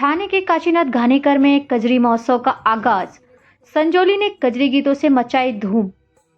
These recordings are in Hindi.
ठाणे के काशीनाथ घानेकर में कजरी महोत्सव का आगाज। संजोली ने कजरी गीतों से मचाई धूम।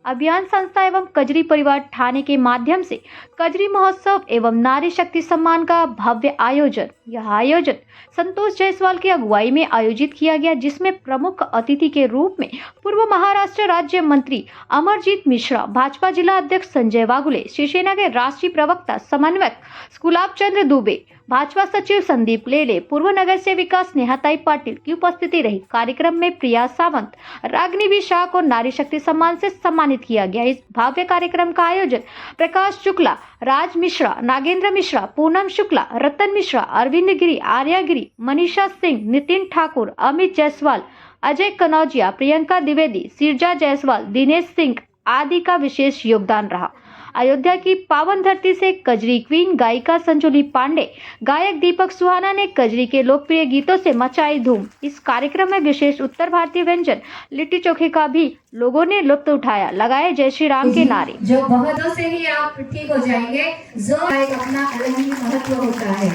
अभियान संस्था एवं कजरी परिवार ठाणे के माध्यम से कजरी महोत्सव एवं नारी शक्ति सम्मान का भव्य आयोजन। यह आयोजन संतोष जायसवाल की अगुवाई में आयोजित किया गया, जिसमें प्रमुख अतिथि के रूप में पूर्व महाराष्ट्र राज्य मंत्री अमरजीत मिश्रा, भाजपा जिला अध्यक्ष संजय वागुले, शिवसेना के राष्ट्रीय प्रवक्ता समन्वयक गुलाब चंद्र दुबे, भाजपा सचिव संदीप लेले, पूर्व नगर सेविका स्नेहाताई पाटिल की उपस्थिति रही। कार्यक्रम में प्रिया सावंत, रागिनी बी शाह को नारी शक्ति सम्मान से सम्मानित किया गया। इस भव्य कार्यक्रम का आयोजन प्रकाश शुक्ला, राज मिश्रा, नागेंद्र मिश्रा, पूनम शुक्ला, रतन मिश्रा, अरविंद गिरी, आर्या गिरी, मनीषा सिंह, नितिन ठाकुर, अमित जायसवाल, अजय कनौजिया, प्रियंका द्विवेदी, सिरजा जायसवाल, दिनेश सिंह आदि का विशेष योगदान रहा। अयोध्या की पावन धरती से कजरी क्वीन गायिका संजोली पांडे, गायक दीपक सुहाना ने कजरी के लोकप्रिय गीतों से मचाई धूम। इस कार्यक्रम में विशेष उत्तर भारतीय व्यंजन लिट्टी चोखे का भी लोगों ने लुत्फ उठाया। लगाए जय श्री राम के नारे। जो बहुतों से ही आप ठीक हो जाएंगे, जो अपना अलग ही महत्व होता है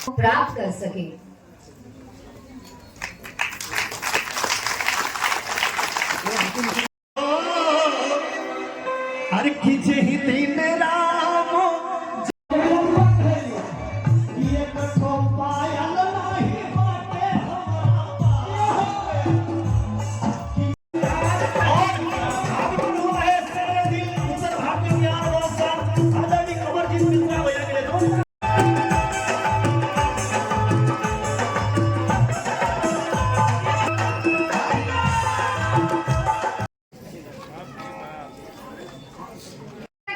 प्राप्त कर सके। अरे खींचे ही तीन राम ये कठो पायल नहीं बाटे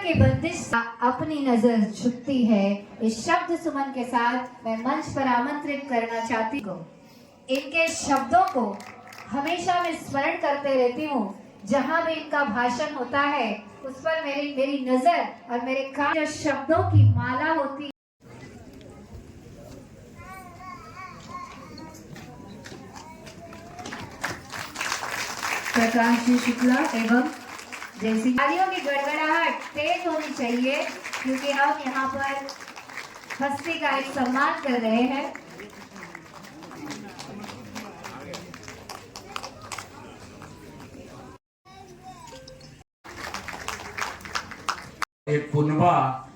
की बंदिश अपनी नजर झुकती है। इस शब्द सुमन के साथ मैं मंच पर आमंत्रित करना चाहती हूँ। इनके शब्दों को हमेशा मैं स्मरण करते रहती हूँ। जहाँ भी इनका भाषण होता है उस पर मेरी नजर और मेरे कान जो शब्दों की माला होती है। प्रकाश जी शुक्ला एवं जैसी तालियों की गड़गड़ाहट तेज होनी चाहिए, क्योंकि हम यहाँ पर हस्ती का एक सम्मान कर रहे हैं। एक पुनवा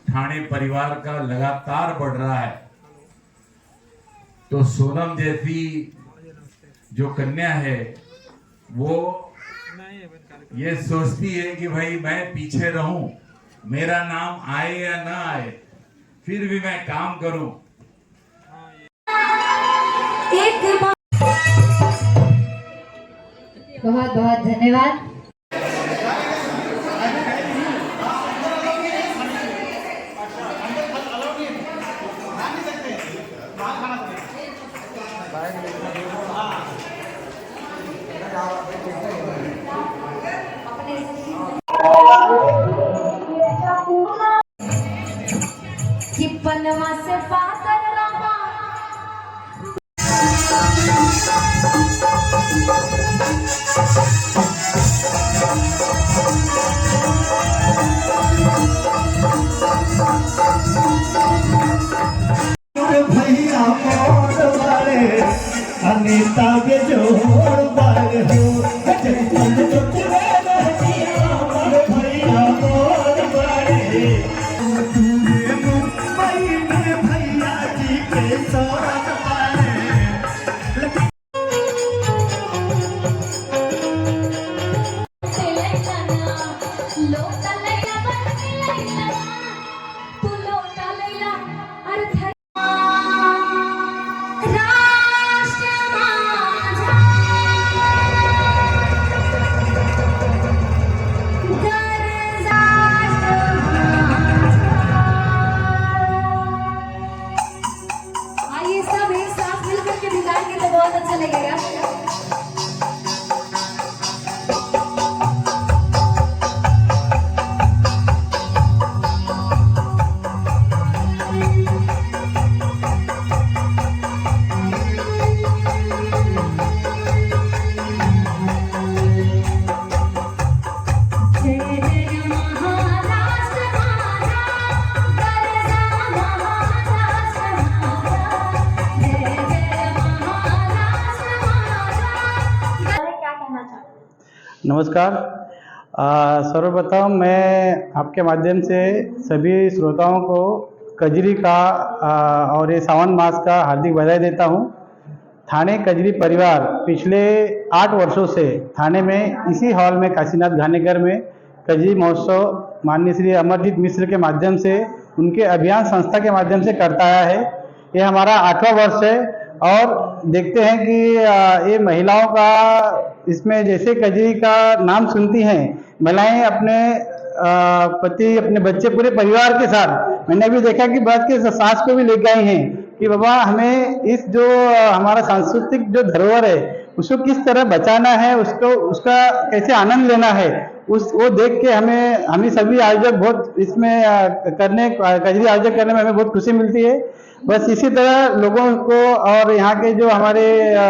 ठाणे परिवार का लगातार बढ़ रहा है, तो सोनम जैसी जो कन्या है वो ये सोचती है कि भाई मैं पीछे रहूं, मेरा नाम आए या ना आए, फिर भी मैं काम करूं। बहुत बहुत धन्यवाद। कि पनवा से पातर रामा भैया मोर वाले अनीता के जोड़ बार हो भैया मोर वाले भैया जी के सौरभ वाले बहुत अच्छा लगेगा। जय जय नमस्कार। सर्वप्रथम मैं आपके माध्यम से सभी श्रोताओं को कजरी का और ये सावन मास का हार्दिक बधाई देता हूँ। थाने कजरी परिवार पिछले 8 वर्षों से थाने में इसी हॉल में काशीनाथ घानेकर में कजरी महोत्सव माननीय श्री अमरजीत मिश्र के माध्यम से उनके अभियान संस्था के माध्यम से करता आया है। ये हमारा 8वां वर्ष है और देखते हैं कि ये महिलाओं का इसमें जैसे कजरी का नाम सुनती हैं महिलाएं अपने पति अपने बच्चे पूरे परिवार के साथ, मैंने भी देखा कि बच के सास को भी लेके आई हैं कि बाबा हमें इस जो हमारा सांस्कृतिक जो धरोहर है उसको किस तरह बचाना है, उसको उसका कैसे आनंद लेना है, वो देख के हमें सभी आयोजक बहुत इसमें कजरी आयोजक करने में हमें बहुत खुशी मिलती है। बस इसी तरह लोगों को और यहाँ के जो हमारे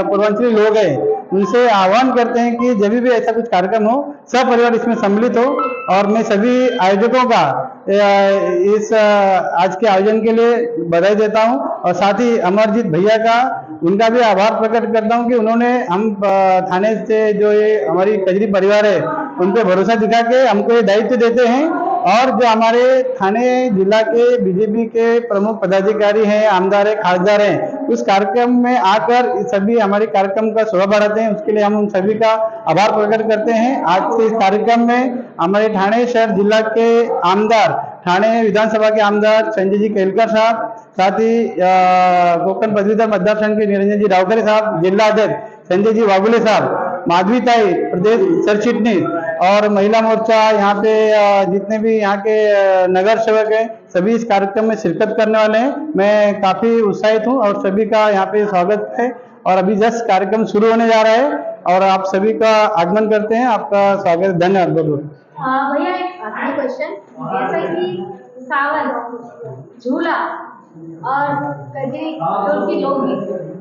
पूर्वांचली लोग हैं उनसे आह्वान करते हैं कि जब भी ऐसा कुछ कार्यक्रम हो सब परिवार इसमें सम्मिलित हो। और मैं सभी आयोजकों का इस आज के आयोजन के लिए बधाई देता हूं और साथ ही अमरजीत भैया का उनका भी आभार प्रकट करता हूं कि उन्होंने हम थाने से जो ये हमारी कजरी परिवार है उन पे भरोसा दिखा के हमको ये दायित्व देते हैं। और जो हमारे थाने जिला के बीजेपी के प्रमुख पदाधिकारी हैं, आमदार हैं, खासदार हैं, उस कार्यक्रम में आकर सभी हमारे कार्यक्रम का शोभा बढ़ाते हैं, उसके लिए हम उन सभी का आभार प्रकट करते हैं। आज से इस कार्यक्रम में हमारे थाने शहर जिला के आमदार, थाने विधानसभा के आमदार संजय जी केलकर साहब, साथ ही कोकण पदवीधर मतदार संघ के निरंजन जी रावकरे साहब, जिला अध्यक्ष संजय जी वागुले साहब, माधवी ताई प्रदेश सरचिटनीस और महिला मोर्चा यहाँ पे जितने भी यहाँ के नगर सेवक हैं सभी इस कार्यक्रम में शिरकत करने वाले हैं। मैं काफी उत्साहित हूँ और सभी का यहाँ पे स्वागत है और अभी जस्ट कार्यक्रम शुरू होने जा रहा है और आप सभी का आगमन करते हैं। आपका स्वागत, धन्यवाद बहुत बहुत। भैया एक आखिरी क्वेश्चन, जैसे कि सावन, झूला और कजरी जो कि लोकगीत,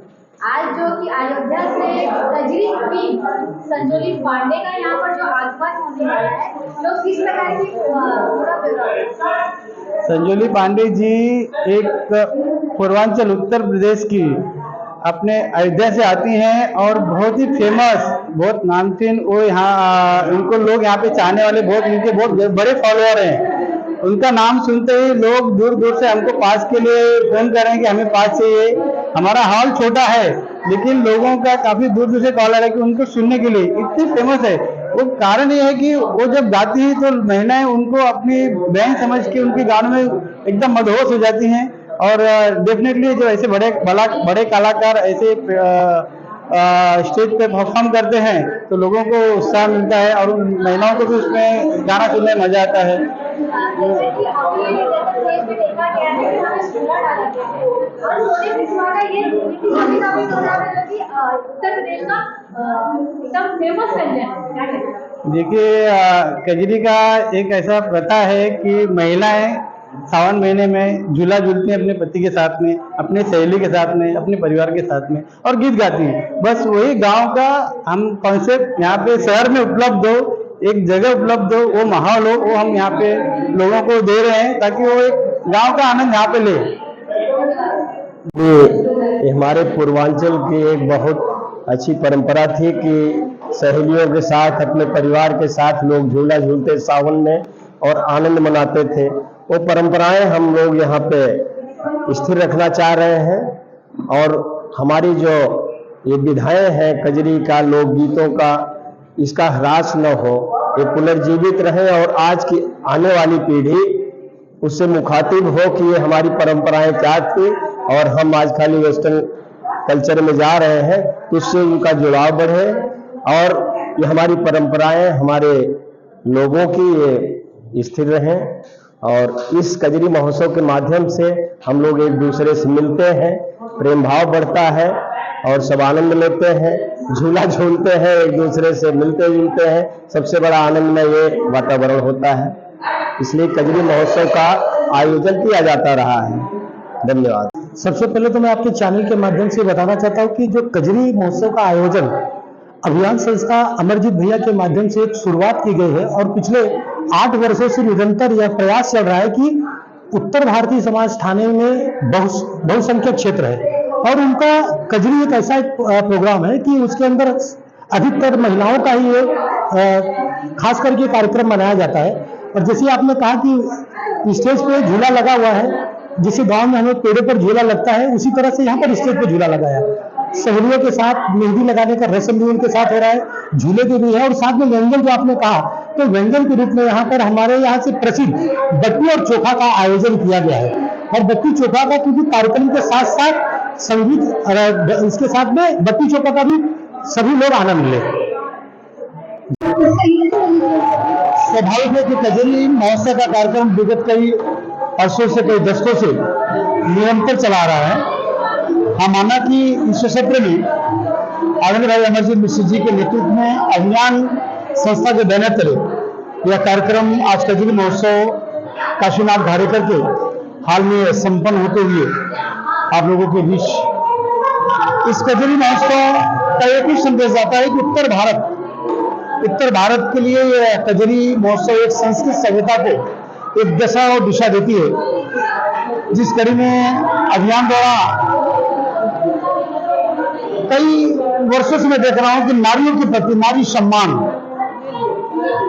आज जो कि अयोध्या से कजरी क्वीन संजोली पांडे का यहाँ पर जो आगमन होने वाला है तो किस प्रकार की पूरा ब्यौरा? संजोली पांडे जी एक पूर्वांचल उत्तर प्रदेश की अपने अयोध्या से आती हैं और बहुत ही फेमस, बहुत नामचीन, वो यहाँ उनको लोग यहाँ पे चाहने वाले बहुत, उनके बहुत बड़े फॉलोअर हैं। उनका नाम सुनते ही लोग दूर दूर से हमको पास के लिए फोन करें कि हमें पास चाहिए। हमारा हॉल छोटा है लेकिन लोगों का काफी दूर दूर से कॉल आ रहा है कि उनको सुनने के लिए, इतनी फेमस है। वो कारण ये है कि वो जब गाती है तो महिलाएं उनको अपनी बहन समझ के उनके गानों में एकदम मदहोश हो जाती हैं। और डेफिनेटली जो ऐसे बड़े कलाकार ऐसे स्टेज पे परफॉर्म करते हैं तो लोगों को उत्साह मिलता है और उन महिलाओं को भी उसमें गाना सुनने में मजा आता है। जैसे कि अभी स्टेज पे देखा गया है कि हमें झूला डाला गया है और सोने पिछवा का ये काफी प्रोग्राम है जो कि उत्तर प्रदेश का एकदम फेमस व्यंजन है। देखिए कजरी का एक ऐसा प्रथा है कि महिलाएं सावन महीने में झूला झूलती हैं अपने पति के साथ में, अपने सहेली के साथ में, अपने परिवार के साथ में और गीत गाती हैं। बस वही गांव का हम कॉन्सेप्ट यहाँ पे शहर में उपलब्ध हो, एक जगह उपलब्ध हो, वो माहौल हो, वो हम यहाँ पे लोगों को दे रहे हैं ताकि वो एक गांव का आनंद यहाँ पे ले। ये हमारे पूर्वांचल की एक बहुत अच्छी परंपरा थी कि सहेलियों के साथ, अपने परिवार के साथ लोग झूला झूलते सावन में और आनंद मनाते थे। वो परंपराएं हम लोग यहाँ पे स्थिर रखना चाह रहे हैं और हमारी जो ये विधाएं हैं कजरी का, लोकगीतों का, इसका ह्रास न हो, ये पुनर्जीवित रहे और आज की आने वाली पीढ़ी उससे मुखातिब हो कि ये हमारी परंपराएं क्या थी और हम आज खाली वेस्टर्न कल्चर में जा रहे हैं, तो उससे उनका जुड़ाव बढ़े और ये हमारी परंपराएं हमारे लोगों की ये स्थिर रहें। और इस कजरी महोत्सव के माध्यम से हम लोग एक दूसरे से मिलते हैं, प्रेम भाव बढ़ता है और सब आनंद लेते हैं, झूला झूलते हैं, एक दूसरे से मिलते जुलते हैं। सबसे बड़ा आनंद में ये वातावरण होता है, इसलिए कजरी महोत्सव का आयोजन किया जाता रहा है। धन्यवाद। सबसे पहले तो मैं आपके चैनल के माध्यम से बताना चाहता हूँ कि जो कजरी महोत्सव का आयोजन अभियान संस्था अमरजीत भैया के माध्यम से एक शुरुआत की गई है और पिछले 8 वर्षों से निरंतर यह प्रयास चल रहा है कि उत्तर भारतीय समाज थाने में बहुसंख्यक क्षेत्र है और उनका कजरी एक ऐसा प्रोग्राम है कि उसके अंदर अधिकतर महिलाओं का ही ये खास करके कार्यक्रम मनाया जाता है। और जैसे आपने कहा कि स्टेज पे झूला लगा हुआ है, जैसे गांव में हमें पेड़ों पर झूला लगता है, उसी तरह से यहाँ पर स्टेज पे झूला लगाया। सहेलियों के साथ मेहंदी लगाने का रस्म भी उनके साथ हो रहा है, झूले के भी है, और साथ में व्यंजन जो आपने कहा, तो व्यंजन के रूप में यहाँ पर हमारे यहाँ से प्रसिद्ध बट्टी और चोखा का आयोजन किया गया है। और बट्टी चोखा का क्योंकि कार्यक्रम के साथ साथ संगीत, इसके साथ में बट्टी चोखा का भी सभी लोग आनंद ले। स्वाभाविक है कि कजरी महोत्सव का कार्यक्रम विगत कई वर्षों से, कई दशकों से निरंतर चला रहा है। हम माना कि इस सत्र में आदरणीय भाई अमरजीत मिश्र जी के नेतृत्व में अभियान संस्था के बैनर तले यह कार्यक्रम आज कजरी महोत्सव काशीनाथ घारेकर के हाल में संपन्न होते हुए आप लोगों के बीच इस कजरी महोत्सव का एक ही संदेश जाता है कि उत्तर भारत के लिए यह कजरी महोत्सव एक संस्कृत सभ्यता को एक दशा और दिशा देती है, जिस कड़ी में अभियान द्वारा कई वर्षों से मैं देख रहा हूं कि नारियों के प्रति नारी सम्मान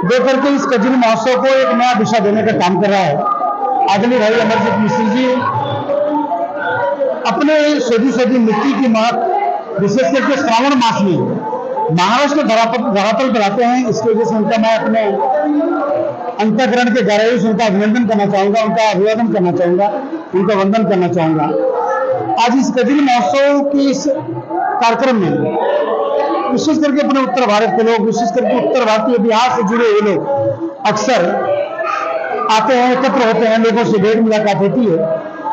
देकर के इस कजरी महोत्सव को एक नया दिशा देने का काम कर रहा है। आदरणीय भाई अमरजीत मिश्र जी अपने सदी मिट्टी की महक विशेष करके श्रावण मास में महाराष्ट्र के धरातल पर आते हैं। इसकी वजह से उनका मैं अपने अंतःकरण के गहराई से उनका अभिनंदन करना चाहूंगा, उनका अभिवादन करना चाहूंगा, उनका वंदन करना चाहूंगा। आज इस कजरी महोत्सव के इस कार्यक्रम में विशेष करके अपने उत्तर भारत के लोग, विशेष करके उत्तर भारतीय बिहार से जुड़े हुए लोग अक्सर आते हैं, एकत्र होते हैं, लोगों से भेंट मुलाकात होती है।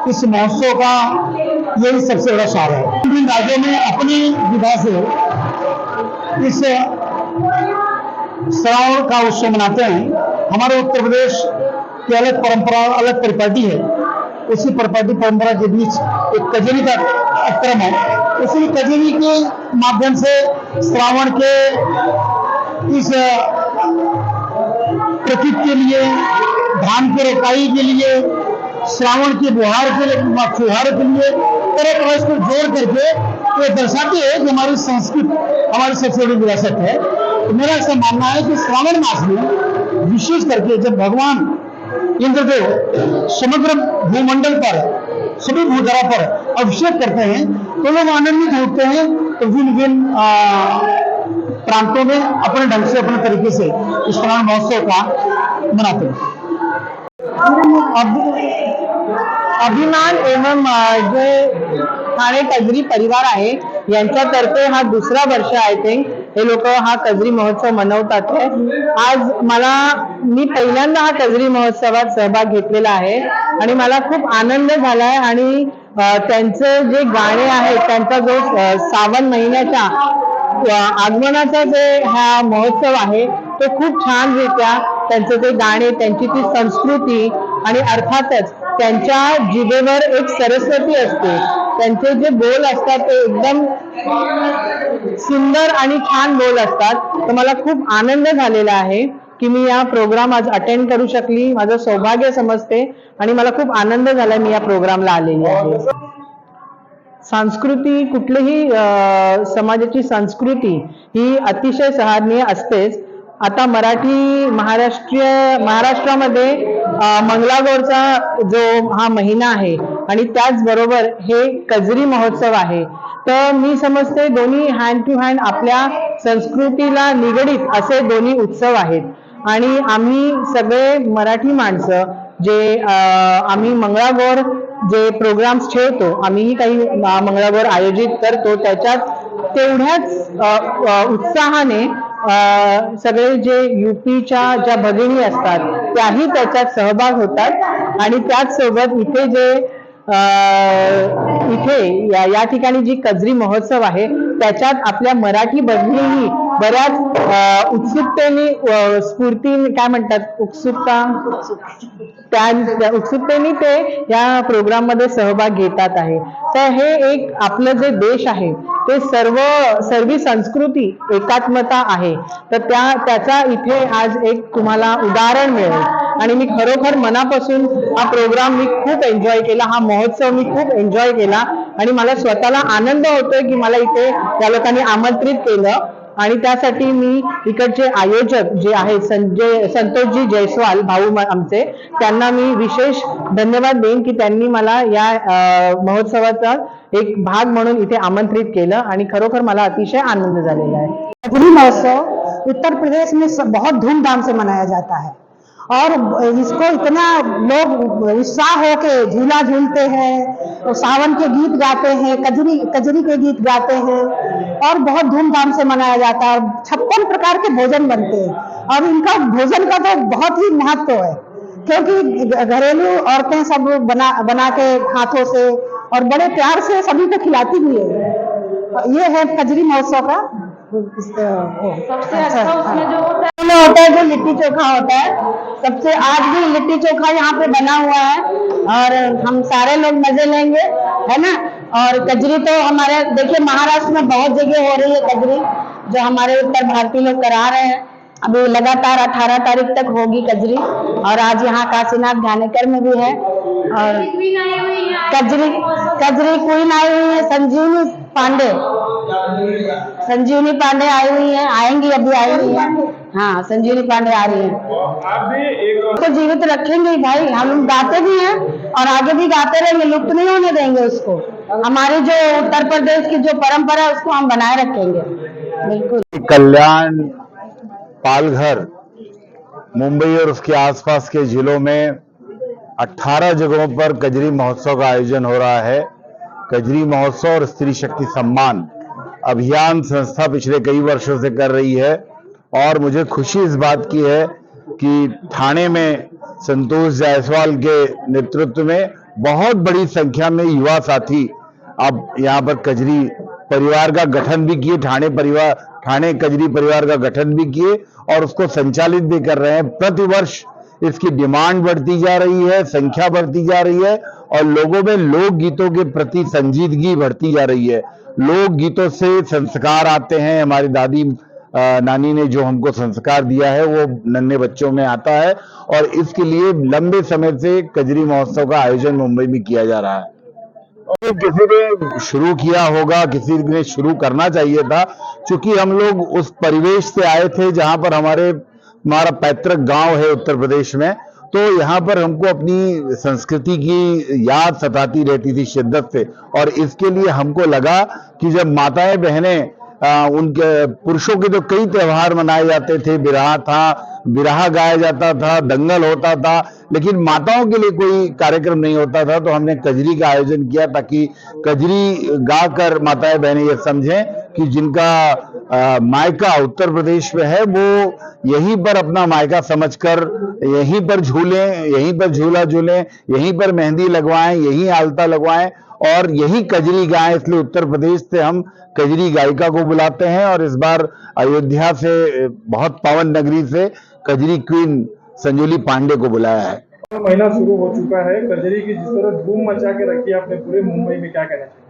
इस महोत्सव का यही सबसे बड़ा सार है। विभिन्न राज्यों में अपनी विधा से इस श्रावण का उत्सव मनाते हैं। हमारे उत्तर प्रदेश की अलग परंपरा, अलग परिपाटी है। उसी परिपाटी परंपरा के बीच एक कजरी का क्रम है। उसी कजरी के माध्यम से श्रावण के इस प्रतीक के लिए, धान की रोपाई के लिए, श्रावण के फुहार के लिए, तरह तरह इसको जोड़ करके ये दर्शाती है कि हमारी संस्कृत हमारी सबसे बड़ी विरासत है। तो मेरा ऐसा मानना है कि श्रावण मास में विशेष करके जब भगवान इंद्रदेव समग्र भूमंडल पर, सभी भूधरा पर अभिषेक करते हैं तो लोग आनंदित होते हैं। तो भिन्न भिन्न प्रांतों में अपने ढंग से, अपने तरीके से इस श्रावण महोत्सव का मनाते हैं। अभिमान एवं जे ठाणे कजरी परिवार आहे यांच्यातर्फे हा दुसरा वर्ष आय थिंक हे लोक हा कजरी महोत्सव मनवतात आहे। आज मी पहिल्यांदा हा कजरी महोत्सवात सहभाग घेतलेला आहे आणि मला खूप आनंद झालाय। आणि त्यांचे जे गाणे आहेत, त्यांचा जो सावन महिन्याच्या आगमनाचा जे हा महोत्सव आहे तो खूप छान रित्या त्यांचे ते गाणे, त्यांची ती संस्कृती आणि अर्थातच त्यांच्या जिभेवर एक सरस्वती असते, त्यांचे जे बोल असतात ते एकदम सुंदर आणि छान बोल असतात। तर मला खूप आनंद झालेला आहे की मी या प्रोग्राम आज अटेंड करू शकली, माझं सौभाग्य समजते आणि मला खूप आनंद झाला मी या प्रोग्रामला आलेली आहे। संस्कृती, कुठलीही समाजाची संस्कृती ही अतिशय सराहनीय असतेच। आता महाराष्ट्रामध्ये मंगळागौरचा जो हा महिना आहे आणि त्याचबरोबर हे कजरी महोत्सव आहे, तर मी समजते दोन्ही हँड टू हँड आपल्या संस्कृतीला निगडीत असे दोन्ही उत्सव आहेत। आणि आम्ही सगळे मराठी माणसं जे आम्ही मंगळागौर जे प्रोग्राम्स ठेवतो, आम्हीही काही मंगळागौर आयोजित करतो, त्याच्यात तेवढ्याच उत्साहाने सगळे जे यूपीच्या ज्या भगिनी असतात त्याही त्याच्यात सहभाग होतात। आणि त्याच सोबत इथे जे या ठिकाणी जी कजरी महोत्सव आहे त्याच्यात आपल्या मराठी भगिनीही बऱ्याच उत्सुकतेने, स्फूर्तीने, काय म्हणतात, उत्सुकतेने ते या प्रोग्राम मध्ये सहभाग घेतात आहे। तर हे एक आपलं जे देश आहे ते सर्व संस्कृती एकात्मता आहे, तर त्याचा इथे आज एक तुम्हाला उदाहरण मिळेल। आणि मी खरोखर मनापासून हा प्रोग्राम मी खूप एन्जॉय केला, हा महोत्सव मी खूप एन्जॉय केला आणि मला स्वतःला आनंद होतोय की मला इथे या लोकांनी आमंत्रित केलं आणि त्यासाठी मी इकडचे आयोजक जे आहेत संतोषजी जयस्वाल भाऊ आमचे, त्यांना मी विशेष धन्यवाद देईन की त्यांनी मला या महोत्सवाचा एक भाग म्हणून इथे आमंत्रित केलं आणि खरोखर मला अतिशय आनंद झालेला आहे। कजरी महोत्सव उत्तर प्रदेश में बहुत धूमधाम से मनाया जाता है और इसको इतना लोग उत्साह होके झूला झूलते हैं, सावन के गीत गाते हैं, कजरी के गीत गाते हैं और बहुत धूमधाम से मनाया जाता है। 56 प्रकार के भोजन बनते हैं और इनका भोजन का तो बहुत ही महत्व है, क्योंकि घरेलू औरतें सब बना के हाथों से और बड़े प्यार से सभी को खिलाती भी है। ये है कजरी महोत्सव का सबसे अच्छा उसमें जो होता है जो लिट्टी चोखा होता है, सबसे आज भी लिट्टी चोखा यहाँ पे बना हुआ है और हम सारे लोग मजे लेंगे, है ना। और कजरी तो हमारे देखिए महाराष्ट्र में बहुत जगह हो रही है कजरी, जो हमारे उत्तर भारतीय लोग करा रहे हैं। अभी लगातार 18 तारीख तक होगी कजरी और आज यहाँ काशीनाथ ध्यानेकर में भी है और कजरी क्वीन आई हुई है संजीवनी पांडे आई हुई है, आएंगी अभी आई हुई है। हाँ, संजीवनी पांडे आ रही है। तो जीवित रखेंगे ही भाई, हम लोग गाते भी हैं और आगे भी गाते रहेंगे, लुप्त नहीं होने देंगे उसको। हमारी जो उत्तर प्रदेश की जो परंपरा है उसको हम बनाए रखेंगे, बिल्कुल। कल्याण, पालघर, मुंबई और उसके आसपास के जिलों में 18 जगहों पर कजरी महोत्सव का आयोजन हो रहा है। कजरी महोत्सव और स्त्री शक्ति सम्मान अभियान संस्था पिछले कई वर्षों से कर रही है और मुझे खुशी इस बात की है कि ठाणे में संतोष जायसवाल के नेतृत्व में बहुत बड़ी संख्या में युवा साथी अब यहाँ पर कजरी परिवार का गठन भी किए, ठाणे कजरी परिवार का गठन भी किए और उसको संचालित भी कर रहे हैं। प्रतिवर्ष इसकी डिमांड बढ़ती जा रही है, संख्या बढ़ती जा रही है और लोगों में लोक गीतों के प्रति संजीदगी बढ़ती जा रही है। लोक गीतों से संस्कार आते हैं, हमारी दादी नानी ने जो हमको संस्कार दिया है वो नन्हे बच्चों में आता है और इसके लिए लंबे समय से कजरी महोत्सव का आयोजन मुंबई में किया जा रहा है। और किसी ने शुरू किया होगा, किसी ने शुरू करना चाहिए था, क्योंकि हम लोग उस परिवेश से आए थे जहां पर हमारा पैतृक गांव है उत्तर प्रदेश में, तो यहाँ पर हमको अपनी संस्कृति की याद सताती रहती थी शिद्दत से और इसके लिए हमको लगा कि जब माताएं बहनें उनके पुरुषों के तो कई त्योहार मनाए जाते थे, बिरहा गाया जाता था, दंगल होता था, लेकिन माताओं के लिए कोई कार्यक्रम नहीं होता था। तो हमने कजरी का आयोजन किया ताकि कजरी गाकर माताएं बहनें ये समझें कि जिनका मायका उत्तर प्रदेश में है वो यहीं पर अपना मायका समझकर यहीं पर झूलें, यहीं पर झूला झूलें, यहीं पर मेहंदी लगवाएं, यहीं आलता लगवाएं और यही कजरी गाएं। इसलिए उत्तर प्रदेश से हम कजरी गायिका को बुलाते हैं और इस बार अयोध्या से बहुत पावन नगरी से कजरी क्वीन संजीवनी पांडे को बुलाया है। महीना शुरू हो चुका है, कजरी की जिस तरह धूम मचा के रखी है आपने पूरे मुंबई में, क्या कहना चाहिए?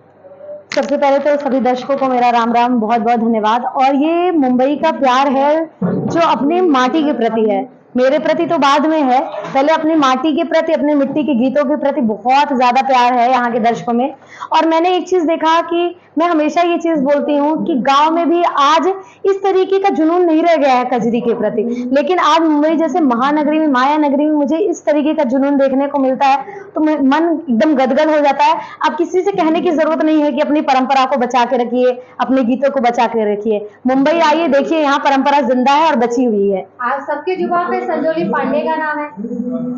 सबसे पहले तो सभी दर्शकों को मेरा राम राम, बहुत बहुत धन्यवाद। और ये मुंबई का प्यार है जो अपनी माटी के प्रति है, मेरे प्रति तो बाद में है, पहले अपनी माटी के प्रति, अपने मिट्टी के गीतों के प्रति बहुत ज्यादा प्यार है यहाँ के दर्शकों में। और मैंने एक चीज देखा कि मैं हमेशा ये चीज बोलती हूँ कि गांव में भी आज इस तरीके का जुनून नहीं रह गया है कजरी के प्रति, लेकिन आज मुंबई जैसे महानगरी में, माया नगरी में मुझे इस तरीके का जुनून देखने को मिलता है तो मन एकदम गदगद हो जाता है। अब किसी से कहने की जरूरत नहीं है कि अपनी परंपरा को बचा के रखिए, अपने गीतों को बचा के रखिए। मुंबई आइए, देखिए यहाँ परंपरा जिंदा है और बची हुई है। आज सबके जुबान पे संजीवनी पांडे का नाम है,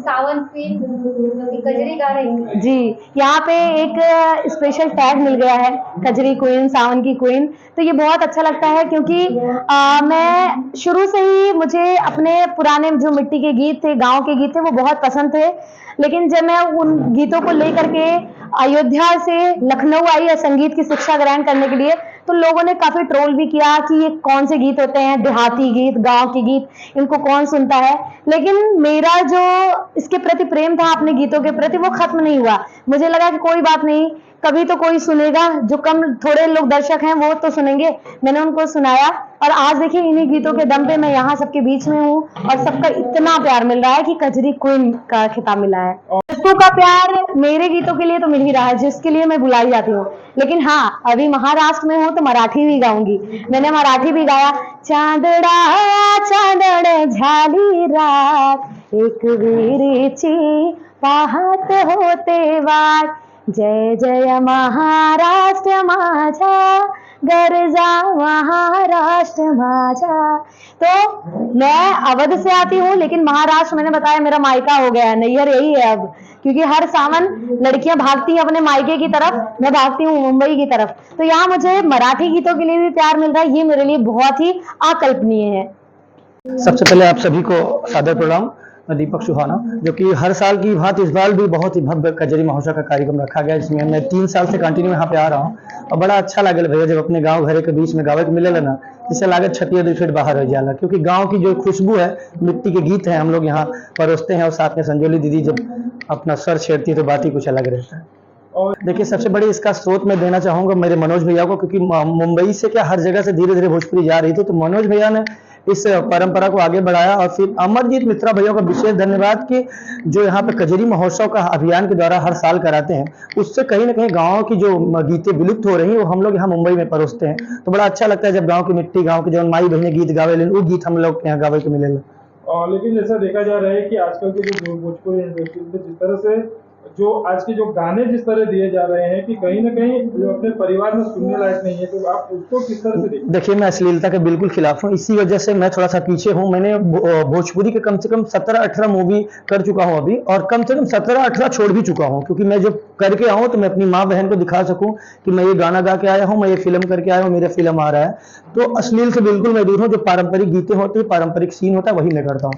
सावन क्वीन जो कि कजरी गा रही है जी। यहाँ पे एक स्पेशल टैग मिल गया है कजरी क्वीन, सावन की क्वीन, तो ये बहुत अच्छा लगता है क्योंकि मैं शुरू से ही, मुझे अपने पुराने जो मिट्टी के गीत थे, गांव के गीत थे, वो बहुत पसंद थे। लेकिन जब मैं उन गीतों को लेकर के अयोध्या से लखनऊ आई है संगीत की शिक्षा ग्रहण करने के लिए, तो लोगों ने काफी ट्रोल भी किया कि ये कौन से गीत होते हैं, देहाती गीत, गांव के गीत, इनको कौन सुनता है। लेकिन मेरा जो इसके प्रति प्रेम था, अपने गीतों के प्रति, वो खत्म नहीं हुआ। मुझे लगा कि कोई बात नहीं, कभी तो कोई सुनेगा, जो कम थोड़े लोग दर्शक हैं वो तो सुनेंगे। मैंने उनको सुनाया और आज देखिए इन्हीं गीतों के दम पे मैं यहाँ सबके बीच में हूँ और सबका इतना प्यार मिल रहा है कि कजरी क्वीन का खिताब मिला है। सबको का प्यार मेरे गीतों के लिए तो मिल ही रहा है, जिसके लिए मैं बुलाई जाती हूँ। लेकिन हाँ, अभी महाराष्ट्र में हूँ तो मराठी भी गाऊंगी। मैंने मराठी भी गाया, चांदड़ा चांदड़ झाली रात, एक वीरीची पाहत होते वाट, जय जय महाराष्ट्र माझा, गरजा महाराष्ट्र माझा। तो मैं अवध से आती हूँ, लेकिन महाराष्ट्र मैंने बताया मेरा मायका हो गया है, नैहर यही है अब, क्योंकि हर सावन लड़कियां भागती हैं अपने मायके की तरफ, मैं भागती हूँ मुंबई की तरफ। तो यहाँ मुझे मराठी गीतों के लिए भी प्यार मिल रहा है, ये मेरे लिए बहुत ही अकल्पनीय है। सबसे पहले आप सभी को सादर प्रणाम। मैं दीपक सुहाना, जो कि हर साल की भांति इस बार भी बहुत ही भव्य कजरी महोत्सव का कार्यक्रम रखा गया, जिसमें मैं 3 साल से कंटिन्यू यहाँ पे आ रहा हूँ और बड़ा अच्छा लगे भैया जब अपने गांव घरे के बीच में गावे के मिले ना, जिससे लागत छटिया 2 फीट बाहर रह जाला, क्योंकि गांव की जो खुशबू है, मिट्टी के गीत हैं हम लोग यहाँ परोसते हैं और साथ में संजोली दीदी जब अपना सर छेड़ती है तो बात ही कुछ अलग रहता है। और देखिए सबसे बड़ी इसका स्रोत मैं देना चाहूंगा मेरे मनोज भैया को, क्योंकि मुंबई से क्या हर जगह से धीरे धीरे भोजपुरी जा रही थी, तो मनोज भैया ने इस परंपरा को आगे बढ़ाया। और फिर अमरजीत मित्रा भैया का विशेष धन्यवाद कि जो यहाँ पे कजरी महोत्सव का अभियान के द्वारा हर साल कराते हैं, उससे कहीं ना कहीं गाँव की जो गीतें विलुप्त हो रही हैं वो हम लोग यहाँ मुंबई में परोसते हैं। तो बड़ा अच्छा लगता है जब गाँव की मिट्टी, गाँव की जो माई बहने गीत गावे, वो गीत हम लोग यहाँ गावे के मिले। और लेकिन जैसा देखा जा रहा है कि आजकल के जो भोजपुरी इंडस्ट्री में जिस तरह से जो आज के जो गाने जिस तरह दिए जा रहे हैं कि कहीं ना कहीं जो अपने परिवार में सुनने लायक नहीं है, तो आप उसको किस तरह से देखते हैं? देखिए मैं अश्लीलता के बिल्कुल खिलाफ हूँ, इसी वजह से मैं थोड़ा सा पीछे हूँ। मैंने भोजपुरी के कम से कम 17-18 मूवी कर चुका हूँ अभी, और कम से कम 17-18 छोड़ भी चुका हूँ, क्योंकि मैं जब करके आऊँ तो मैं अपनी माँ बहन को दिखा सकूँ कि मैं ये गाना गा के आया हूँ, मैं ये फिल्म करके आया हूँ, मेरा फिल्म आ रहा है। तो अश्लील से बिल्कुल मैं दूर हूँ। जो पारंपरिक गीतें होती है, पारंपरिक सीन होता है, वही मैं करता हूँ।